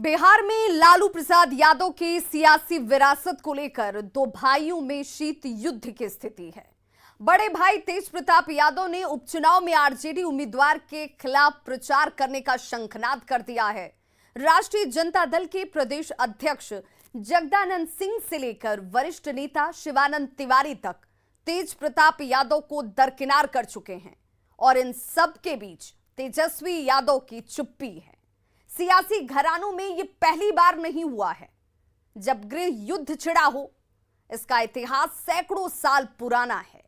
बिहार में लालू प्रसाद यादव की सियासी विरासत को लेकर दो भाइयों में शीत युद्ध की स्थिति है। बड़े भाई तेज प्रताप यादव ने उपचुनाव में आरजेडी उम्मीदवार के खिलाफ प्रचार करने का शंखनाद कर दिया है। राष्ट्रीय जनता दल के प्रदेश अध्यक्ष जगदानंद सिंह से लेकर वरिष्ठ नेता शिवानंद तिवारी तक तेज प्रताप यादव को दरकिनार कर चुके हैं और इन सब के बीच तेजस्वी यादव की चुप्पी है। सियासी घरानों में यह पहली बार नहीं हुआ है जब गृह युद्ध छिड़ा हो। इसका इतिहास सैकड़ों साल पुराना है।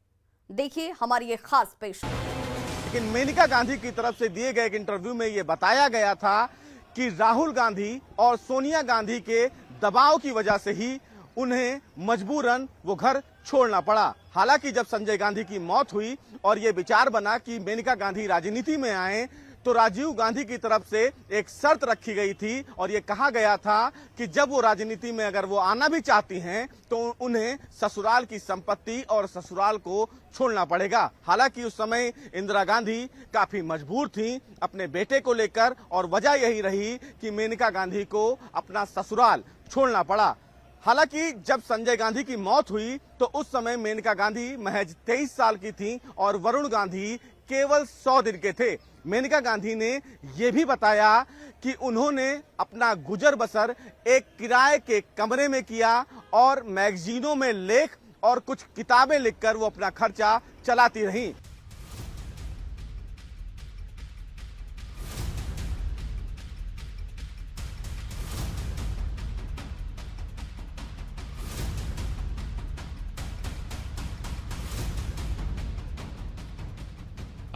देखिए हमारी ये खास पेशकश। लेकिन मेनका गांधी की तरफ से दिए गए एक इंटरव्यू में यह बताया गया था कि राहुल गांधी और सोनिया गांधी के दबाव की वजह से ही उन्हें मजबूरन वो घर छोड़ना पड़ा। हालांकि जब संजय गांधी की मौत हुई और ये विचार बना कि मेनका गांधी राजनीति में आए तो राजीव गांधी की तरफ से एक शर्त रखी गई थी और ये कहा गया था कि जब वो राजनीति में अगर वो आना भी चाहती हैं तो उन्हें ससुराल की संपत्ति और ससुराल को छोड़ना पड़ेगा। हालांकि उस समय इंदिरा गांधी काफी मजबूर थीं अपने बेटे को लेकर और वजह यही रही कि मेनका गांधी को अपना ससुराल छोड़ना पड़ा। हालांकि जब संजय गांधी की मौत हुई तो उस समय मेनका गांधी महज 23 साल की थीं और वरुण गांधी केवल 100 दिन के थे। मेनका गांधी ने यह भी बताया कि उन्होंने अपना गुजर बसर एक किराए के कमरे में किया और मैगजीनों में लेख और कुछ किताबें लिखकर वो अपना खर्चा चलाती रहीं।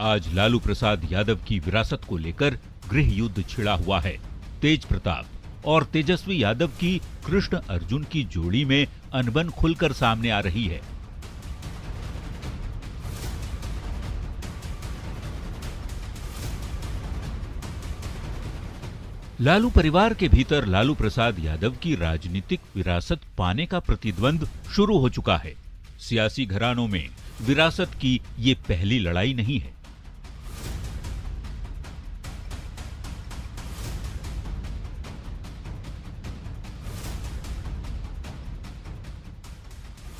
आज लालू प्रसाद यादव की विरासत को लेकर गृह युद्ध छिड़ा हुआ है। तेज प्रताप और तेजस्वी यादव की कृष्ण अर्जुन की जोड़ी में अनबन खुलकर सामने आ रही है। लालू परिवार के भीतर लालू प्रसाद यादव की राजनीतिक विरासत पाने का प्रतिद्वंद शुरू हो चुका है। सियासी घरानों में विरासत की ये पहली लड़ाई नहीं है।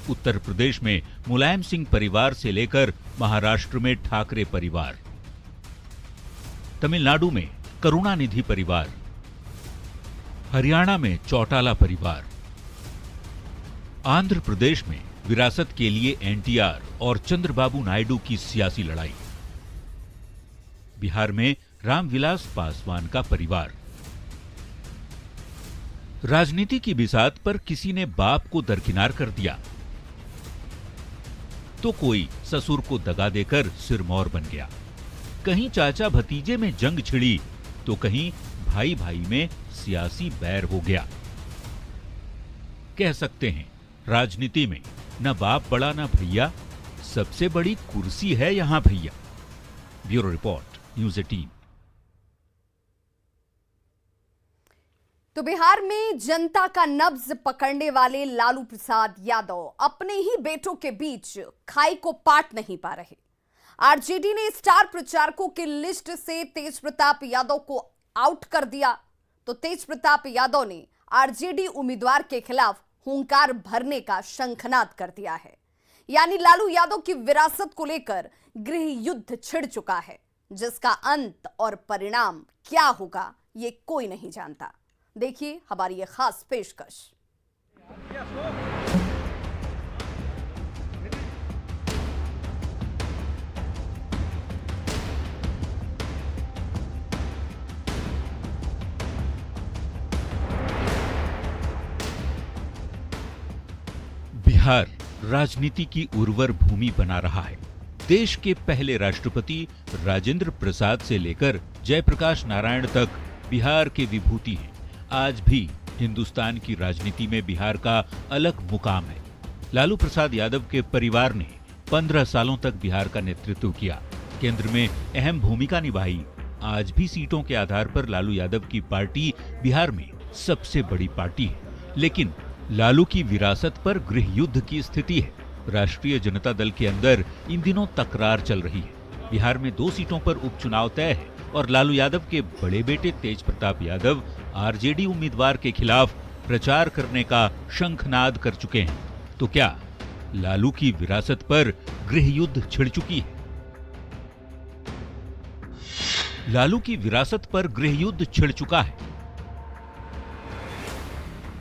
उत्तर प्रदेश में मुलायम सिंह परिवार से लेकर महाराष्ट्र में ठाकरे परिवार, तमिलनाडु में करुणानिधि परिवार, हरियाणा में चौटाला परिवार, आंध्र प्रदेश में विरासत के लिए एनटीआर और चंद्रबाबू नायडू की सियासी लड़ाई, बिहार में रामविलास पासवान का परिवार। राजनीति की बिसात पर किसी ने बाप को दरकिनार कर दिया तो कोई ससुर को दगा देकर सिरमौर बन गया। कहीं चाचा भतीजे में जंग छिड़ी तो कहीं भाई भाई में सियासी बैर हो गया। कह सकते हैं राजनीति में न बाप बड़ा न भैया, सबसे बड़ी कुर्सी है यहां भैया। Bureau report, news 18। तो बिहार में जनता का नब्ज पकड़ने वाले लालू प्रसाद यादव अपने ही बेटों के बीच खाई को पाट नहीं पा रहे। आरजेडी ने स्टार प्रचारकों की लिस्ट से तेज प्रताप यादव को आउट कर दिया तो तेज प्रताप यादव ने आरजेडी उम्मीदवार के खिलाफ हुंकार भरने का शंखनाद कर दिया है। यानी लालू यादव की विरासत को लेकर गृह युद्ध छिड़ चुका है, जिसका अंत और परिणाम क्या होगा ये कोई नहीं जानता। देखिए हमारी ये खास पेशकश। बिहार राजनीति की उर्वर भूमि बना रहा है। देश के पहले राष्ट्रपति राजेंद्र प्रसाद से लेकर जयप्रकाश नारायण तक बिहार के विभूति हैं। आज भी हिंदुस्तान की राजनीति में बिहार का अलग मुकाम है। लालू प्रसाद यादव के परिवार ने 15 सालों तक बिहार का नेतृत्व किया, केंद्र में अहम भूमिका निभाई। आज भी सीटों के आधार पर लालू यादव की पार्टी बिहार में सबसे बड़ी पार्टी है। लेकिन लालू की विरासत पर गृह युद्ध की स्थिति है। राष्ट्रीय जनता दल के अंदर इन दिनों तकरार चल रही है। बिहार में 2 सीटों पर उपचुनाव तय है और लालू यादव के बड़े बेटे तेज प्रताप यादव आरजेडी उम्मीदवार के खिलाफ प्रचार करने का शंखनाद कर चुके हैं। तो क्या लालू की विरासत पर गृह युद्ध छिड़ चुकी है? लालू की विरासत पर गृह युद्ध छिड़ चुका है।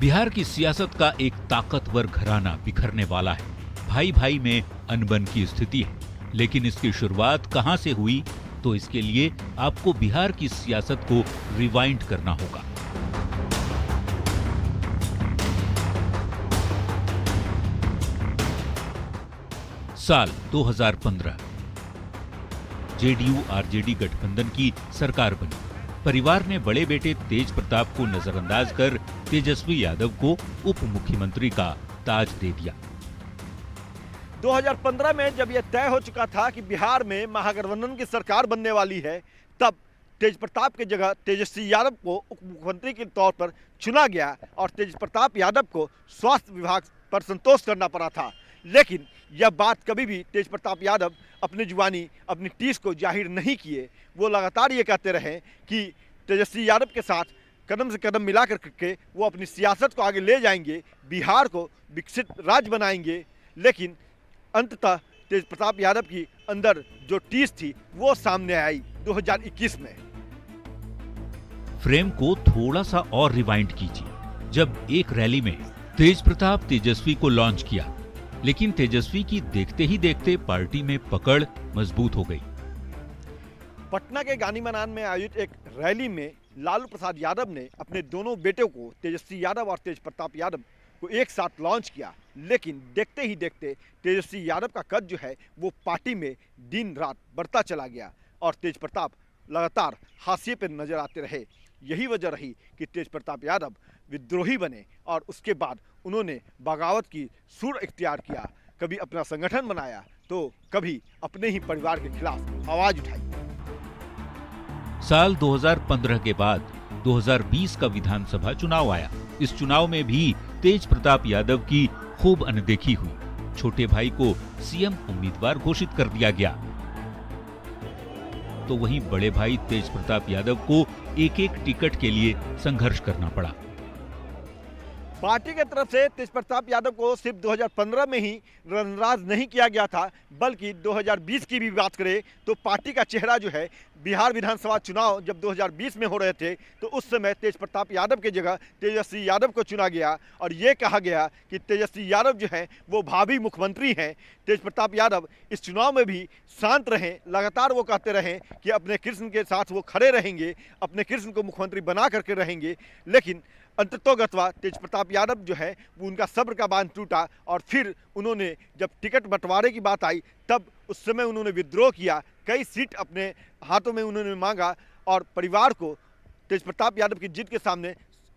बिहार की सियासत का एक ताकतवर घराना बिखरने वाला है। भाई भाई में अनबन की स्थिति है, लेकिन इसकी शुरुआत कहां से हुई, तो इसके लिए आपको बिहार की सियासत को रिवाइंड करना होगा। साल 2015 जेडीयू आरजेडी गठबंधन की सरकार बनी। परिवार ने बड़े बेटे तेज प्रताप को नजरअंदाज कर तेजस्वी यादव को उप मुख्यमंत्री का ताज दे दिया। 2015 में जब यह तय हो चुका था कि बिहार में महागठबंधन की सरकार बनने वाली है, तब तेज प्रताप की जगह तेजस्वी यादव को उप मुख्यमंत्री के तौर पर चुना गया और तेज प्रताप यादव को स्वास्थ्य विभाग पर संतोष करना पड़ा था। लेकिन यह बात कभी भी तेज प्रताप यादव अपनी जुबानी, अपनी टीस को जाहिर नहीं किए। वो लगातार ये कहते रहे कि तेजस्वी यादव के साथ कदम से कदम मिला करके वो अपनी सियासत को आगे ले जाएंगे, बिहार को विकसित राज्य बनाएंगे। लेकिन अंततः तेज प्रताप यादव की अंदर जो टीस थी वो सामने आई 2021 में। फ्रेम को थोड़ा सा और रिवाइंड कीजिए। जब एक रैली में तेज प्रताप तेजस्वी को लॉन्च किया, लेकिन तेजस्वी की देखते ही देखते पार्टी में पकड़ मजबूत हो गई। पटना के गांधी मैदान में आयोजित एक रैली में लालू प्रसाद यादव ने अपने दोनों बेटों को, तेजस्वी यादव और तेज प्रताप यादव को एक साथ लॉन्च किया। लेकिन देखते ही देखते तेजस्वी यादव का कद जो है वो पार्टी में दिन रात बढ़ता चला गया और तेज प्रताप लगातार हाशिए पर नजर आते रहे। यही वजह रही कि तेज प्रताप यादव विद्रोही बने और उसके बाद उन्होंने बगावत की सुर इख्तियार किया। कभी अपना संगठन बनाया तो कभी अपने ही परिवार के खिलाफ आवाज उठाई। साल 2015 के बाद 2020 का विधानसभा चुनाव आया। इस चुनाव में भी तेज प्रताप यादव की खूब अनदेखी हुई। छोटे भाई को सीएम उम्मीदवार घोषित कर दिया गया, तो वहीं बड़े भाई तेज प्रताप यादव को एक एक टिकट के लिए संघर्ष करना पड़ा। पार्टी की तरफ से तेज प्रताप यादव को सिर्फ 2015 में ही नजरअंदाज नहीं किया गया था, बल्कि 2020 की भी बात करें तो पार्टी का चेहरा जो है, बिहार विधानसभा चुनाव जब 2020 में हो रहे थे तो उस समय तेज प्रताप यादव की जगह तेजस्वी यादव को चुना गया और ये कहा गया कि तेजस्वी यादव जो है वो भावी मुख्यमंत्री हैं। तेज प्रताप यादव इस चुनाव में भी शांत रहें, लगातार वो कहते रहें कि अपने कृष्ण के साथ वो खड़े रहेंगे, अपने कृष्ण को मुख्यमंत्री बना करके रहेंगे। लेकिन अंततोगत्वा तेज प्रताप यादव जो है वो उनका सब्र का बांध टूटा और फिर उन्होंने जब टिकट बंटवारे की बात आई तब उस समय उन्होंने विद्रोह किया। कई सीट अपने हाथों में उन्होंने मांगा और परिवार को तेज प्रताप यादव की जिद के सामने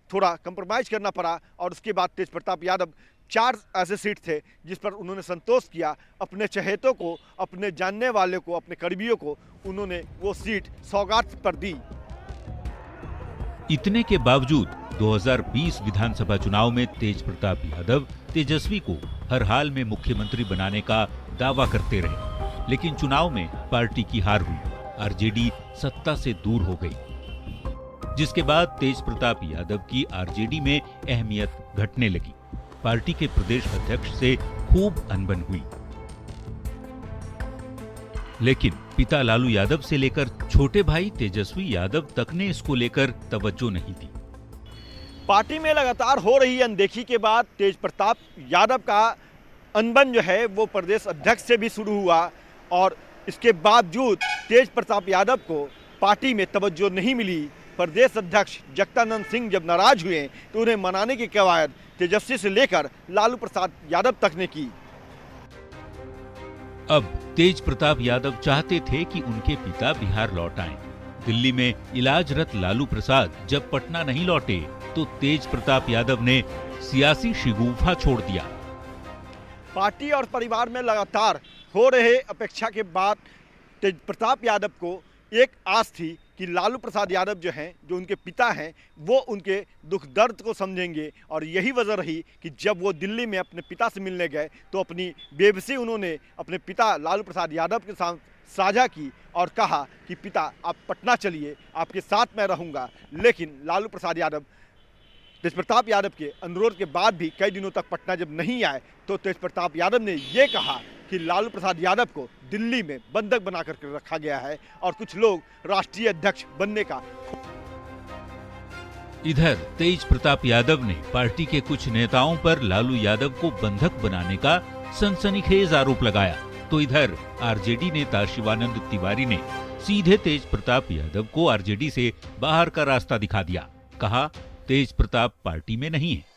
थोड़ा कंप्रोमाइज करना पड़ा और उसके बाद तेज प्रताप यादव 4 ऐसे सीट थे जिस पर उन्होंने संतोष किया। अपने चहेतों को, अपने जानने वाले को, अपने करीबियों को उन्होंने वो सीट सौगात पर दी। इतने के बावजूद 2020 विधानसभा चुनाव में तेज प्रताप यादव तेजस्वी को हर हाल में मुख्यमंत्री बनाने का दावा करते रहे, लेकिन चुनाव में पार्टी की हार हुई, आरजेडी सत्ता से दूर हो गई, जिसके बाद तेज प्रताप यादव की आरजेडी में अहमियत घटने लगी। पार्टी के प्रदेश अध्यक्ष से खूब अनबन हुई, लेकिन पिता लालू यादव से लेकर छोटे भाई तेजस्वी यादव तक ने इसको लेकर तवज्जो नहीं दी। पार्टी में लगातार हो रही अनदेखी के बाद तेज प्रताप यादव का अनबन जो है वो प्रदेश अध्यक्ष से भी शुरू हुआ और इसके बावजूद तेज प्रताप यादव को पार्टी में तवज्जो नहीं मिली। प्रदेश अध्यक्ष जगदानंद सिंह जब नाराज हुए तो उन्हें मनाने की कवायद तेजस्वी से लेकर लालू प्रसाद यादव तक ने की। अब तेज प्रताप यादव चाहते थे कि उनके पिता बिहार लौट आएं। दिल्ली में इलाजरत लालू प्रसाद जब पटना नहीं लौटे तो तेज प्रताप यादव ने सियासी शिगुफा छोड़ दिया। पार्टी और परिवार में लगातार हो रहे अपेक्षा के बाद तेज प्रताप यादव को एक आस थी कि लालू प्रसाद यादव जो हैं, जो उनके पिता हैं, वो उनके दुख दर्द को समझेंगे और यही वजह रही कि जब वो दिल्ली में अपने पिता से मिलने गए तो अपनी बेबसी उन्होंने अपने पिता लालू प्रसाद यादव के साथ साझा की और कहा कि पिता आप पटना चलिए, आपके साथ मैं रहूंगा। लेकिन लालू प्रसाद यादव तेजप्रताप यादव के अनुरोध के बाद भी कई दिनों तक पटना जब नहीं आए तो तेजप्रताप यादव ने ये कहा कि लालू प्रसाद यादव को दिल्ली में बंधक बना करके रखा गया है और कुछ लोग राष्ट्रीय अध्यक्ष बनने का। इधर तेज प्रताप यादव ने पार्टी के कुछ नेताओं पर लालू यादव को बंधक बनाने का सनसनीखेज आरोप लगाया, तो इधर आरजेडी नेता शिवानंद तिवारी ने सीधे तेज प्रताप यादव को आरजेडी से बाहर का रास्ता दिखा दिया। कहा, तेज प्रताप पार्टी में नहीं है।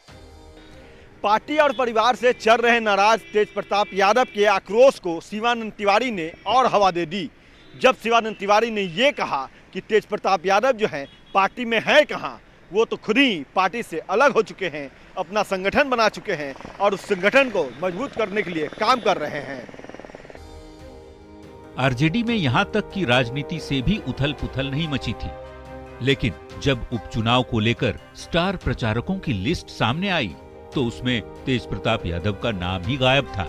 पार्टी और परिवार से चल रहे नाराज तेज प्रताप यादव के आक्रोश को शिवानंद तिवारी ने और हवा दे दी। जब शिवानंद तिवारी ने ये कहा कि तेज प्रताप यादव जो है पार्टी में है कहाँ, वो तो खुद ही पार्टी से अलग हो चुके हैं, अपना संगठन बना चुके हैं और उस संगठन को मजबूत करने के लिए काम कर रहे हैं। आरजेडी में यहां तक कि राजनीति से भी उथल पुथल नहीं मची थी, लेकिन जब उपचुनाव को लेकर स्टार प्रचारकों की लिस्ट सामने आई तो उसमें तेज प्रताप यादव का नाम ही गायब था।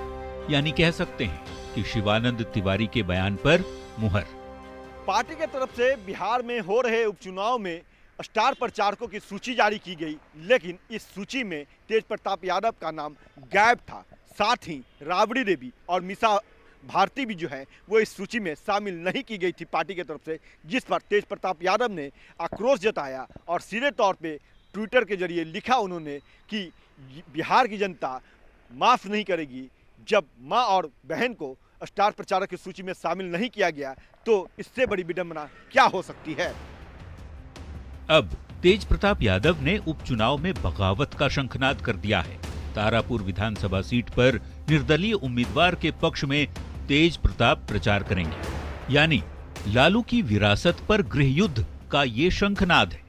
यानी कह सकते हैं कि शिवानंद तिवारी के बयान पर मुहर। पार्टी की तरफ से बिहार में हो रहे उपचुनाव में स्टार प्रचारकों की सूची जारी की गई, लेकिन इस सूची में तेज प्रताप यादव का नाम गायब था। साथ ही राबड़ी देवी और मीसा भारती भी जो है वो इस सूची में शामिल नहीं की गई थी पार्टी की तरफ से, जिस पर तेज प्रताप यादव ने आक्रोश जताया और सीधे तौर पे ट्विटर के जरिए लिखा उन्होंने कि बिहार की जनता माफ नहीं करेगी। जब मां और बहन को स्टार प्रचारक की सूची में शामिल नहीं किया गया तो इससे बड़ी विडंबना क्या हो सकती है। अब तेज प्रताप यादव ने उपचुनाव में बगावत का शंखनाद कर दिया है। तारापुर विधानसभा सीट पर निर्दलीय उम्मीदवार के पक्ष में तेज प्रताप प्रचार करेंगे। यानी लालू की विरासत पर गृहयुद्ध का ये शंखनाद है।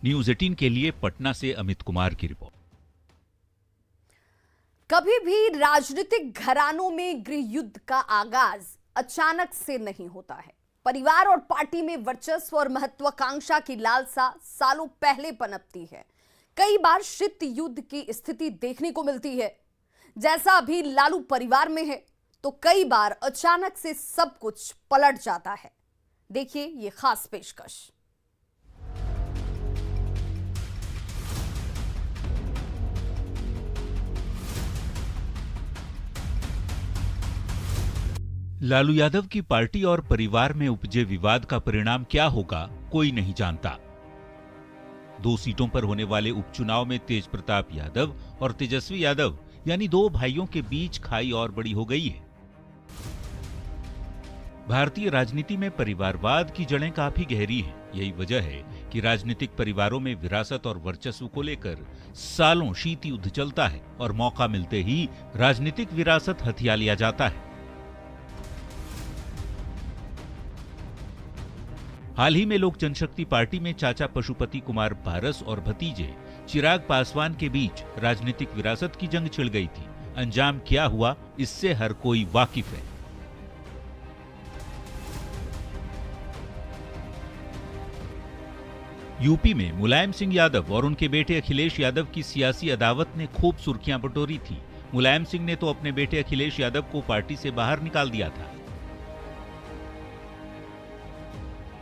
न्यूज 18 के लिए पटना से अमित कुमार की रिपोर्ट। कभी भी राजनीतिक घरानों में गृहयुद्ध का आगाज अचानक से नहीं होता है। परिवार और पार्टी में वर्चस्व और महत्वाकांक्षा की लालसा सालों पहले पनपती है। कई बार शीत युद्ध की स्थिति देखने को मिलती है, जैसा अभी लालू परिवार में है, तो कई बार अचानक से सब कुछ पलट जाता है। देखिए ये खास पेशकश। लालू यादव की पार्टी और परिवार में उपजे विवाद का परिणाम क्या होगा, कोई नहीं जानता। 2 सीटों पर होने वाले उपचुनाव में तेज प्रताप यादव और तेजस्वी यादव यानी 2 भाइयों के बीच खाई और बड़ी हो गई है। भारतीय राजनीति में परिवारवाद की जड़ें काफी गहरी हैं। यही वजह है कि राजनीतिक परिवारों में विरासत और वर्चस्व को लेकर सालों शीत युद्ध चलता है और मौका मिलते ही राजनीतिक विरासत हथिया लिया जाता है। हाल ही में लोक जनशक्ति पार्टी में चाचा पशुपति कुमार पारस और भतीजे चिराग पासवान के बीच राजनीतिक विरासत की जंग छिड़ गई थी। अंजाम क्या हुआ, इससे हर कोई वाकिफ है। यूपी में मुलायम सिंह यादव और उनके बेटे अखिलेश यादव की सियासी अदावत ने खूब सुर्खियां बटोरी थी। मुलायम सिंह ने तो अपने बेटे अखिलेश यादव को पार्टी से बाहर निकाल दिया था,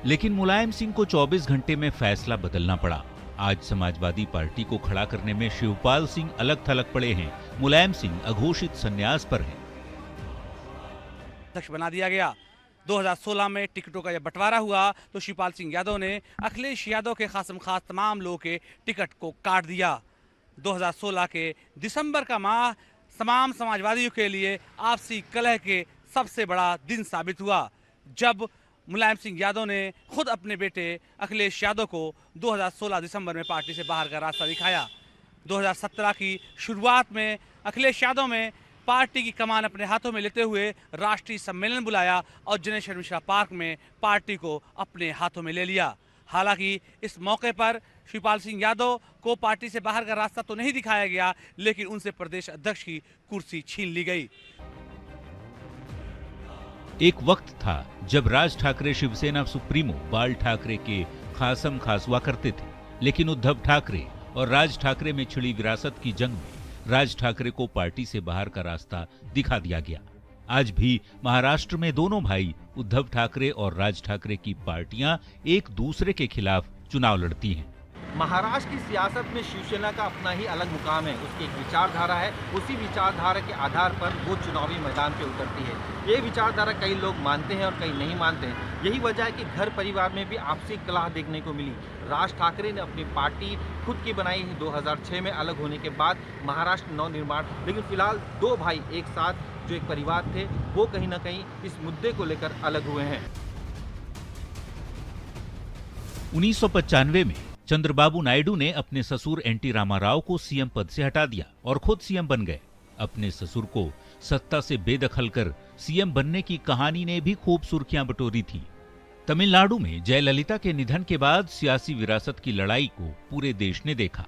लेकिन मुलायम सिंह को 24 घंटे में फैसला बदलना पड़ा। आज समाजवादी पार्टी को खड़ा करने में शिवपाल सिंह अलग थलग पड़े हैं। मुलायम सिंह अघोषित संन्यास पर हैं। अध्यक्ष बना दिया गया। 2016 में टिकटों का जब बंटवारा हुआ तो शिवपाल सिंह यादव ने अखिलेश यादव के खासम खास तमाम लोगों के टिकट को काट दिया। 2016 के दिसंबर का माह तमाम समाजवादियों के लिए आपसी कलह के सबसे बड़ा दिन साबित हुआ, जब मुलायम सिंह यादव ने खुद अपने बेटे अखिलेश यादव को 2016 दिसंबर में पार्टी से बाहर का रास्ता दिखाया। 2017 की शुरुआत में अखिलेश यादव में पार्टी की कमान अपने हाथों में लेते हुए राष्ट्रीय सम्मेलन बुलाया और जनेश्वर मिश्रा पार्क में पार्टी को अपने हाथों में ले लिया। हालांकि इस मौके पर शिवपाल सिंह यादव को पार्टी से बाहर का रास्ता तो नहीं दिखाया गया, लेकिन उनसे प्रदेश अध्यक्ष की कुर्सी छीन ली गई। एक वक्त था जब राज ठाकरे शिवसेना सुप्रीमो बाल ठाकरे के खासम खास हुआ करते थे, लेकिन उद्धव ठाकरे और राज ठाकरे में छिड़ी विरासत की जंग में राज ठाकरे को पार्टी से बाहर का रास्ता दिखा दिया गया। आज भी महाराष्ट्र में दोनों भाई उद्धव ठाकरे और राज ठाकरे की पार्टियां एक दूसरे के खिलाफ चुनाव लड़ती हैं। महाराष्ट्र की सियासत में शिवसेना का अपना ही अलग मुकाम है। उसकी एक विचारधारा है, उसी विचारधारा के आधार पर वो चुनावी मैदान पे उतरती है। ये विचारधारा कई लोग मानते हैं और कई नहीं मानते हैं। यही वजह है कि घर परिवार में भी आपसी कलह देखने को मिली। राज ठाकरे ने अपनी पार्टी खुद की बनाई है 2006 में अलग होने के बाद महाराष्ट्र नवनिर्माण, लेकिन फिलहाल दो भाई एक साथ जो एक परिवार थे वो कहीं ना कहीं इस मुद्दे को लेकर अलग हुए हैं। 1995 में चंद्रबाबू नायडू ने अपने ससुर एनटी रामाराव को सीएम पद से हटा दिया और खुद सीएम बन गए। अपने ससुर को सत्ता से बेदखल कर सीएम बनने की कहानी ने भी खूब सुर्खियां बटोरी थी। तमिलनाडु में जयललिता के निधन के बाद सियासी विरासत की लड़ाई को पूरे देश ने देखा।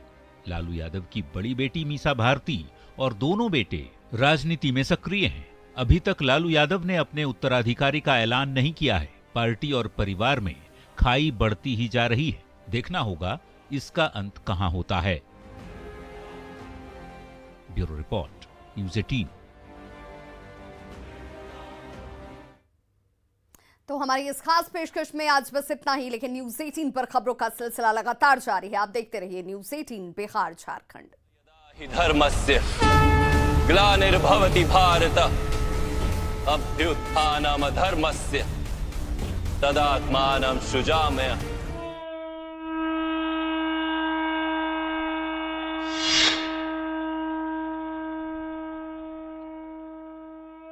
लालू यादव की बड़ी बेटी मीसा भारती और दोनों बेटे राजनीति में सक्रिय हैं। अभी तक लालू यादव ने अपने उत्तराधिकारी का ऐलान नहीं किया है। पार्टी और परिवार में खाई बढ़ती ही जा रही है। देखना होगा इसका अंत कहां होता है। Bureau report, news 18। तो हमारी इस खास पेशकश में आज बस इतना ही, लेकिन न्यूज़ 18 पर खबरों का सिलसिला लगातार जारी है। आप देखते रहिए न्यूज़ 18 बिहार झारखंड। धर्मस्य ग्लानिर्भवति भारत अभ्युत्थानम धर्मस्य तदात्मानं सृजाम्यहम्।